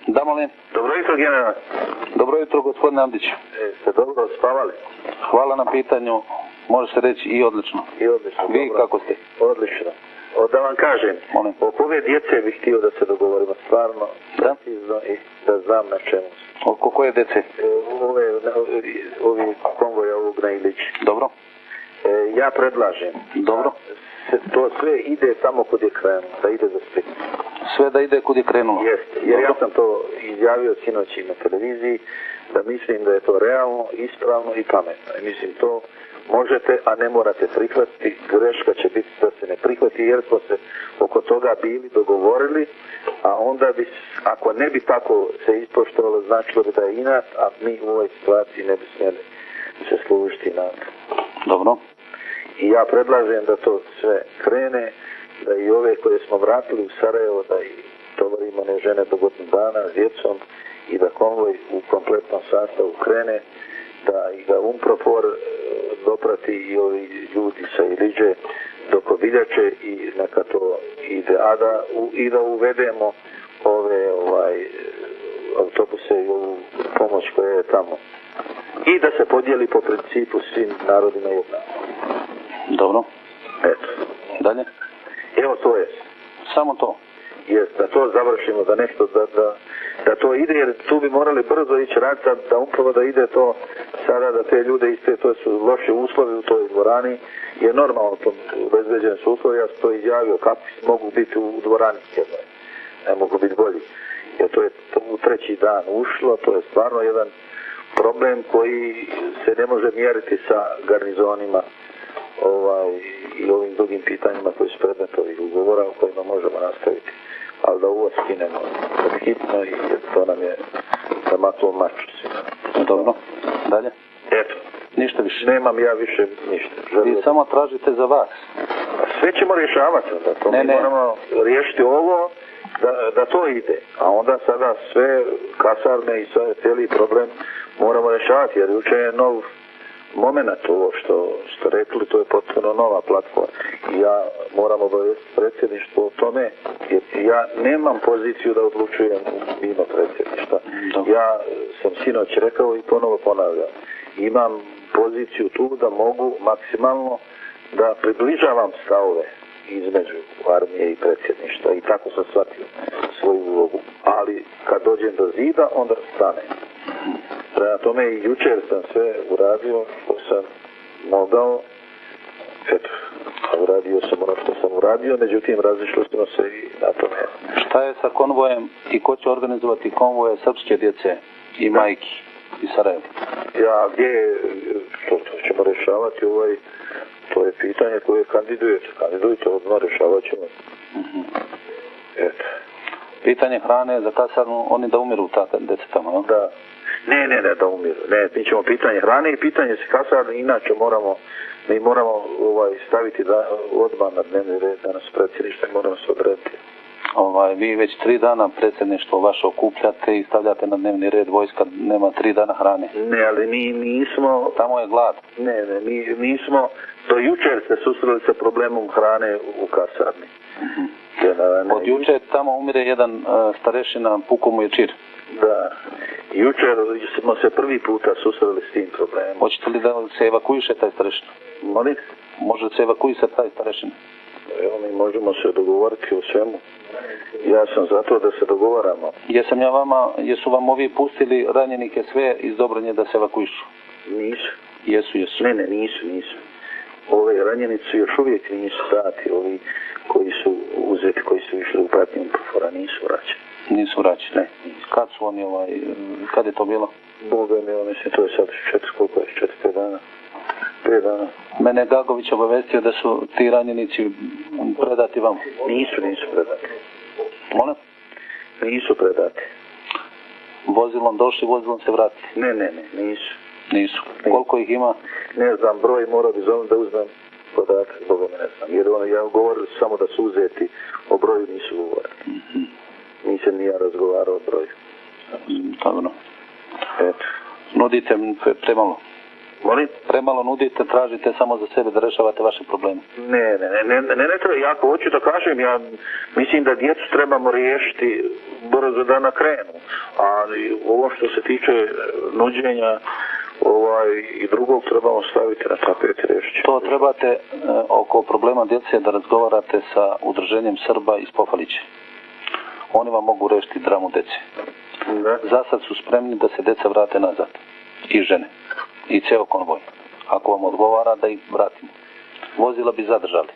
Da, molim. Dobro jutro, general. Dobro jutro, gospodine Amdić. Ste dobro spavali? Hvala na pitanju. Može se reći i odlično. I odlično. Vi dobro. kako ste? Odlično. Da vam kažem, molim. oko ove djece bih htio da se dogovorimo stvarno, Da? precizno i da znam na čemu. Oko koje djece? Ovi konvoja ovog na Ilići. Dobro. Ja predlažem. Dobro. To sve ide tamo kod je krenuo, da ide za Split. Sve da ide kud je krenulo? Jeste, jer Dobro. ja sam to izjavio sinoć i na televiziji, da mislim da je to realno, ispravno i pametno. I mislim to možete, a ne morate prihvatiti. Greška će biti da se ne prihvati, jer smo se oko toga bili dogovorili, a onda bi, ako ne bi tako se ispoštovalo, značilo bi da je inat, a mi u ovoj situaciji ne bi smjeli se služiti na to. Dobro. I ja predlažem da to sve krene, da i ove koje smo vratili u Sarajevo, da i tovarimo one žene do godinu dana s djecom i da konvoj u kompletnom sastavu krene, da i ga Unprofor doprati i ovi ljudi sa Iliđe do Kobiljače i neka to ide, i da uvedemo ove autobuse i ovu pomoć koja je tamo. I da se podijeli po principu svim narodima jednako. Dobro. Eto. Dalje? Evo to je. Samo to? Jest, da to završimo, da nešto, da to ide, jer tu bi morali brzo ići raditi, da upravo da ide to sada, da te ljude iste, to su loše uslovi u toj dvorani, jer normalno to obezbeđene su uslovi, ja sam to izjavio, kako mogu biti u dvorani jednoj, ne mogu biti bolji, jer to je u treći dan ušlo, to je stvarno jedan problem koji se ne može mjeriti sa garnizonima i ovim drugim pitanjima koji su predmet ovih ugovora o kojima možemo nastaviti. Ali da ovo skinemo hitno i to nam je zamaklo maču svima. Dobro. Dalje? Eto. Ništa više? Nemam ja više ništa. Vi samo tražite za vas. Sve ćemo rješavati. Moramo riješiti ovo, da to ide. A onda sada sve kasarne i sve cijeli problem moramo rješavati, jer jučer je nov moment ovo što ste rekli, to je potpuno nova platforma. I ja moram obavijestiti predsjedništvo o tome, jer ja nemam poziciju da odlučujem mimo predsjedništva. Ja sam sinoć rekao i ponovo ponavljam. Imam poziciju tu da mogu maksimalno da približavam stavove između armije i predsjedništva i tako sam shvatio svoju ulogu. Ali kad dođem do zida, onda stane. Prema tome i jučer sam sve uradio što sam mogao. Eto, uradio sam ono što sam uradio, međutim razišli smo se i na tome. Šta je sa konvojem i ko će organizovati konvoje srpske djece i majki iz Sarajeva? Ja, gdje je, to ćemo rješavati to je pitanje koje kandidujete odmah, rješavat ćemo. Eto. Pitanje hrane za kasarnu, oni da umiru ta djeca tamo, no? Da. Ne, da umiru. Ne, mi ćemo pitanje hrane i pitanje se kasarne, inače mi moramo staviti odmah na dnevni red danas predsjedništva i moramo se odrediti. Vi već 3 dana predsjedništvo vaše okupljate i stavljate na dnevni red, vojska nema 3 dana hrane. Ne, ali mi nismo... Tamo je glad. Ne, mi nismo... Do jučer se susreli sa problemom hrane u kasarni. Od jučer tamo umire jedan starešina, puko mu je čir. Da. Jučer smo se prvi puta susreli s tim problemom. Hoćete li da se evakuiše taj starešina? Molim? Može se evakuisati taj starešina? Evo, mi možemo se dogovoriti o svemu. Ja sam zato da se dogovaramo. Jesu vam ovi pustili ranjenike sve iz Dobranje da se evakuišu? Nisu. Jesu. Ne, nisu. Ove ranjenici još uvijek nisu dati, ovi koji su uzeti, koji su išli u pratnju Unprofora, nisu vraćani. Nisu vraćani? Ne, nisu. Kad su oni, kad je to bilo? Boga mi, mislim, to je sad 4-5 dana. 5 dana. Mene Gagović obavestio da su ti ranjenici predati vam. Nisu predati. Molim? Nisu predati. Vozilom došli, vozilom se vrati? Ne, nisu. Koliko ih ima? Ne znam, broj morao bi zovem da uzmem podatak, Boga me ne znam. Jer ja govorili samo da su uzeti, o broju nisu govorili. Nisam ni ja razgovarao o broju. Dobro. Eto. Nudite premalo? Molim? Premalo nudite, tražite samo za sebe da rešavate vaše probleme. Ne, treba, ja hoću da kažem, ja mislim da djecu trebamo riješiti brzo da nakrenu, ali ovo što se tiče nuđenja i drugog trebamo staviti na tapet i riješiti. To trebate oko problema djece da razgovarate sa udruženjem Srba iz Pofalića. Oni vam mogu rešiti dramu djece. Za sad su spremni da se djeca vrate nazad. I žene. I ceo konvoj. Ako vam odgovara da ih vratimo. Vozila bi zadržali.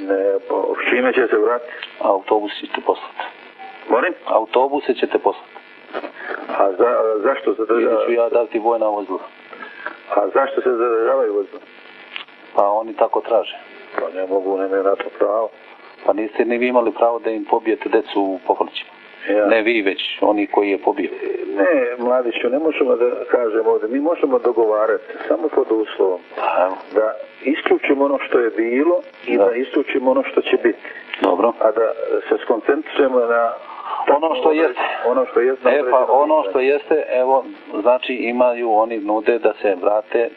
Ne, pa s čime će se vratiti? Autobus ćete poslati. Molim? Autobuse ćete poslati. A zašto zadržavaju? Ili ću ja dati vojna vozila. A zašto se zadržavaju vozila? Pa oni tako traže. Pa ne mogu, nemaju na to pravo. Pa niste ni vi imali pravo da im pobijete decu u Pofalićima. Ja. Ne vi, već oni koji je pobio. Ne, mladiću, ne možemo da kažemo ovdje. Mi možemo dogovarati samo pod uslovom. Da isključimo ono što je bilo i da isključimo ono što će biti. Dobro. A da se skoncentrišemo na ono što jeste. Ono što jeste. Pa ono što jeste, evo, znači imaju, oni nude da se vrate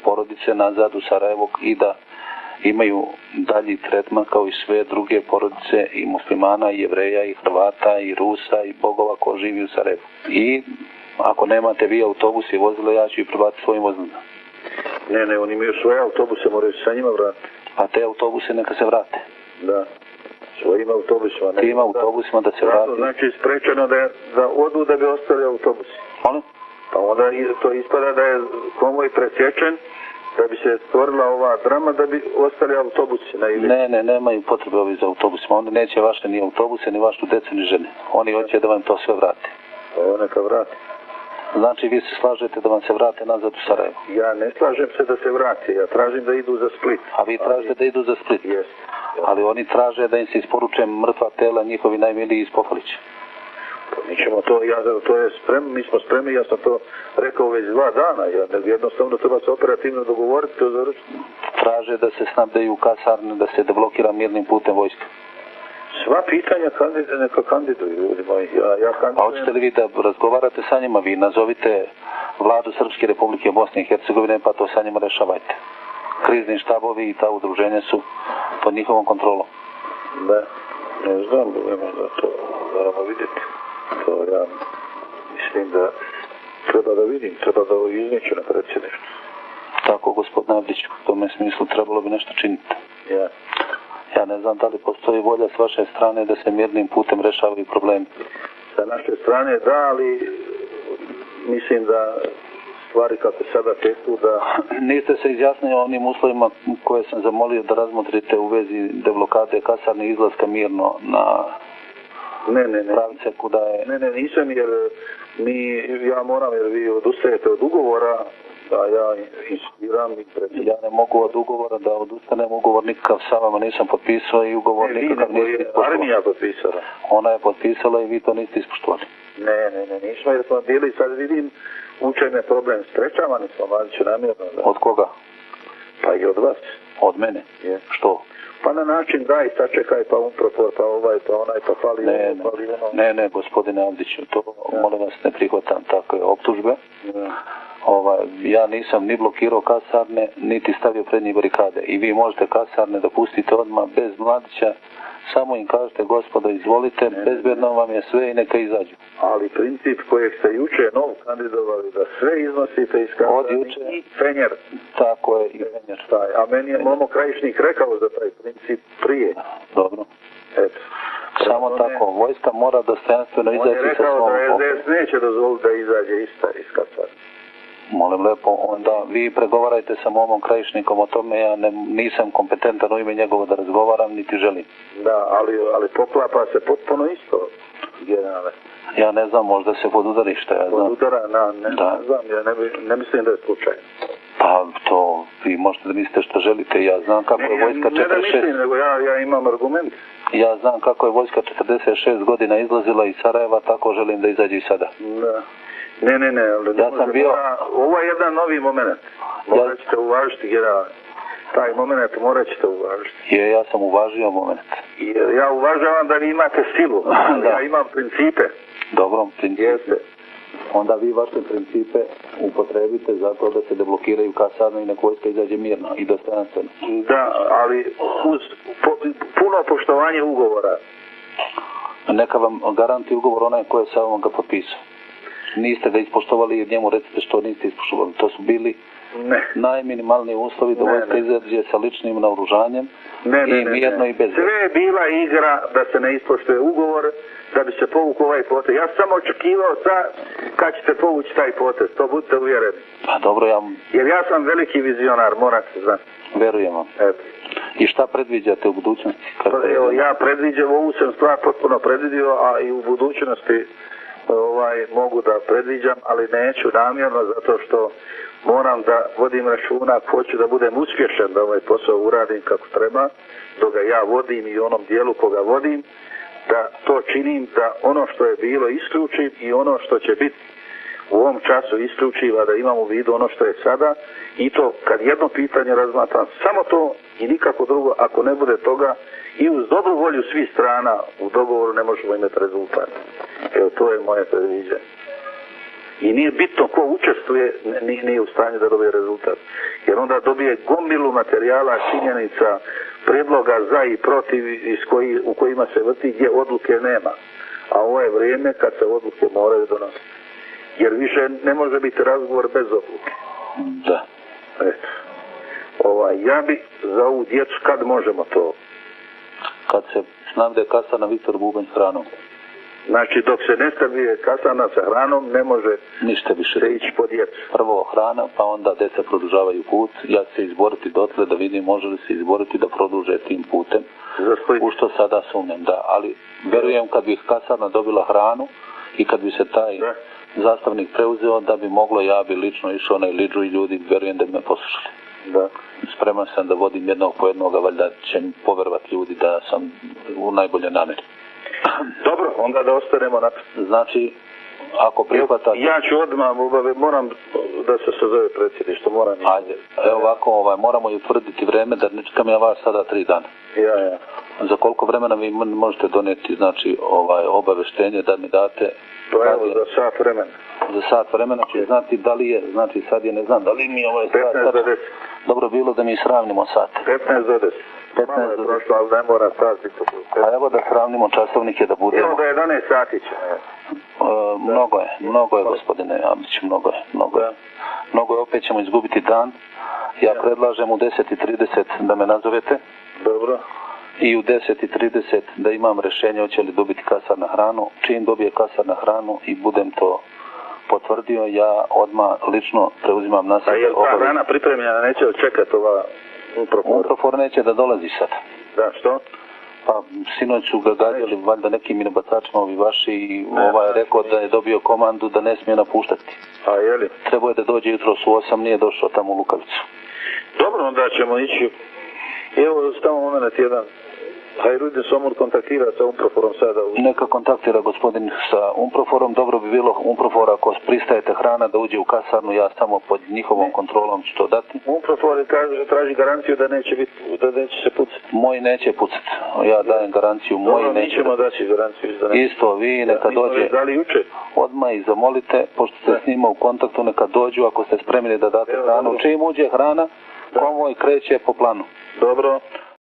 porodice nazad u Sarajevo i da imaju dalji tretman kao i sve druge porodice i muslimana, i jevreja, i Hrvata, i Rusa, i bogova ko živi u Sarajevu. I ako nemate vi autobus i vozila, ja ću ih prebaciti svojim vozilima. Ne, oni imaju svoje autobuse, moraju se sa njima vratiti. A te autobuse neka se vrate. Da, svojim autobusima. Tim autobusima da se vrati. Znači sprečeno da odu da bi ostali autobusi. Molim? Pa onda to ispada da je konvoj presječen, da bi se stvorila ova drama da bi ostali autobusi na ili. Ne, nemaju potrebe ovi za autobusima. Oni neće vaše ni autobuse, ni vašu decu, ni žene. Oni hoće da vam to sve vrate. Pa neka vrati. Znači vi se slažete da vam se vrate nazad u Sarajevo? Ja ne slažem se da se vrati, ja tražim da idu za Split. A vi tražite da idu za Split? Jeste. Ali oni traže da im se isporuče mrtva tela njihovi najmiliji iz Pofalića. Mi ćemo to, to je spremno, mi smo spremni, ja sam to rekao već 2 dana, jednostavno treba se operativno dogovoriti, to završiti. Traže da se snabdeju kasarne, da se deblokira mirnim putem vojska. Sva pitanja neka kandiduju, ljudi moji. Ja kandidujem. A hoćete li vi da razgovarate sa njima, vi nazovite vladu Srpske Republike Bosne i Hercegovine, pa to sa njima rešavajte. Krizni štabovi i ta udruženja su pod njihovom kontrolom. Da, ne znam, da to moramo vidjeti. To ja mislim da treba da vidim, treba da izneću na predsjedništvu. Tako, gospod Navdić, u tome smislu trebalo bi nešto činiti. Ja. Ja ne znam da li postoji volja s vaše strane da se mirnim putem rešavaju problemi. Sa naše strane da, ali mislim da stvari kako sada teku da... Niste se izjasnili o onim uslovima koje sam zamolio da razmotrite u vezi deblokade kasarne izlaska mirno na pravice kuda je... Ne, nisam jer ja moram jer vi odustajete od ugovora, da ja insistiram i predsjedam. Ja ne mogu od ugovora da odustanem, ugovor nikakav sa vama nisam potpisao i ugovor nikakav niste ispoštovali. Armija potpisala. Ona je potpisala i vi to niste ispoštovali. Ne, nismo jer smo bili, sad vidim, učen je problem, sprečavani smo, Mladiću, namjerno. Da. Od koga? Pa i od vas. Od mene? Je. Što? Pa na način daj, sačekaj, pa umprofor, pa ovaj, pa onaj, pa fali ono. Ne, gospodine Avdiću, to molim vas ne prihvatam takve optužbe. Ja nisam ni blokirao kasarne, niti stavio pred njih barikade. I vi možete kasarne da pustite odmah bez Mladića, samo im kažete gospodo izvolite, bezbedno vam je sve i neka izađu. Ali princip kojeg ste juče kandidovali da sve iznosite iz kasarne i Fenjer. Tako je, i Fenjer. A meni je Momo Krajišnik rekao za taj princip prije. Dobro. Eto. Samo tako, vojska mora dostojanstveno izaći sa svom On je rekao da SDS neće dozvoliti da izađe iz kasarne. Molim lepo, onda vi pregovarajte sa Momom Krajišnikom o tome, ja nisam kompetentan u ime njegovo da razgovaram, niti želim. Da, ali poklapa se potpuno isto, generale. Ja ne znam, možda se podudari što ja znam. Podudara, ne znam, ja ne mislim da je slučaj. Pa to, vi možete da mislite što želite, ja znam kako je vojska 46... Ne da mislim, nego ja imam argument. Ja znam kako je vojska 46 godina izlazila iz Sarajeva, tako želim da izađe i sada. Da. Ne, ali ja sam bio... Ovo je jedan novi moment. Morat ćete uvažiti, generale. Taj moment morat ćete uvažiti. Ja sam uvažio moment. Ja uvažavam da vi imate silu, ali ja imam principe. Dobro, principe. Jeste. onda vi vaše principe upotrebite zato da se deblokiraju kasarne i nek vojska izađe mirno i dostojanstveno. Da, ali uz puno poštovanje ugovora. Neka vam garanti ugovor onaj ko je sa vam ga potpisao. Niste ga ispoštovali i njemu recite što niste ispoštovali. To su bili najminimalniji uslovi da vojska izađe sa ličnim naoružanjem i mirno i bez. Sve je bila igra da se ne ispoštuje ugovor, da bi se povukao ovaj potez. Ja sam samo očekivao kad ćete povući taj potez, to budite uvjereni. Pa dobro, jer ja sam veliki vizionar, morate znati. Verujem vam. Eto. I šta predviđate u budućnosti? Evo, ja predviđam, ovu sam stvar potpuno predvidio, a i u budućnosti mogu da predviđam, ali neću namjerno zato što moram da vodim računa, hoću da budem uspješan da ovaj posao uradim kako treba, dok ga ja vodim i onom dijelu koga vodim, da to činim, da ono što je bilo isključim i ono što će biti u ovom času isključiva, da imam u vidu ono što je sada i to kad jedno pitanje razmatram, samo to i nikako drugo, ako ne bude toga i uz dobru volju svih strana u dogovoru ne možemo imati rezultat. Evo, to je moje predviđanje. I nije bitno ko učestvuje, nije u stanju da dobije rezultat. Jer onda dobije gomilu materijala, činjenica, predloga za i protiv u kojima se vrti gdje odluke nema. A ovo je vrijeme kad se odluke moraju donositi. Jer više ne može biti razgovor bez odluke. Da. Eto. Ja bi za ovu djecu, kad možemo to? Kad se snabde kasarna Viktor Bubanj s hranom. Znači, dok se ne snabde kasarna sa hranom, ne može ništa više se ići po djecu. Prvo hrana, pa onda djeca produžavaju put. Ja ću se izboriti dotle da vidim može li se izboriti da produže tim putem. U što sada sumnjam, da. Ali verujem kad bi kasarna dobila hranu i kad bi se taj zastavnik preuzeo, da bi moglo, ja bi lično išao na Iliđu i ljudi, verujem da bi me poslušali. Da. Spreman sam da vodim jednog po jednoga, valjda će mi poverovati ljudi da sam u najbolje namjeri. Dobro, onda da ostanemo na to. Znači, ako prihvatate... Ja ću odmah, moram da se sazove predsjedništvo, moram... Ajde, evo ovako, moramo i utvrditi vreme, da ne čekam ja vas sada 3 dana. Ja. Za koliko vremena vi možete donijeti, znači, obaveštenje da mi date... Pa evo, za sat vremena. Za sat vremena će znati da li je, znači sad je ne znam, da li mi ovaj sat... 15 do 10. Dobro bilo da mi sravnimo sat. 15 do 10. 15 do 10. Prošlo, ali ne mora sat biti. A evo da sravnimo časovnike da budemo... Evo da 11 sati će. Mnogo je, gospodine Amić, mnogo je. Mnogo je, opet ćemo izgubiti dan. Ja predlažem u 10:30 da me nazovete. Dobro. I u 10:30 da imam rješenje hoće li dobiti kasarna hranu. Čim dobije kasarna hranu i budem to potvrdio, ja odmah lično preuzimam na sebe. A je li ta hrana pripremljena, neće li čekati ova Unprofor? Unprofor neće da dolazi sad. Da, što? Pa sinoć su ga gađali valjda nekim minobacačima ovi vaši i je rekao da je dobio komandu da ne smije napuštati. A je li? Trebao je da dođe jutro u 8, nije došao tamo u Lukavicu. Dobro, onda ćemo ići. Evo, stavimo moment jedan. Hajrudin Somur kontaktira sa Unproforom sada. Neka kontaktira gospodin sa Unproforom. Dobro bi bilo Unprofor ako pristajete hrana da uđe u kasarnu, ja samo pod njihovom kontrolom ću to dati. Unprofor kaže da traži garanciju da neće se pucati. Moj neće pucati. Ja dajem garanciju. Dobro, mi ćemo dati garanciju. Isto, vi neka dođe. Da li juče? Odmah i zamolite, pošto ste s njima u kontaktu, neka dođu ako ste spremni da date hranu. Čim uđe hrana, konvoj kreće po planu. Dobro.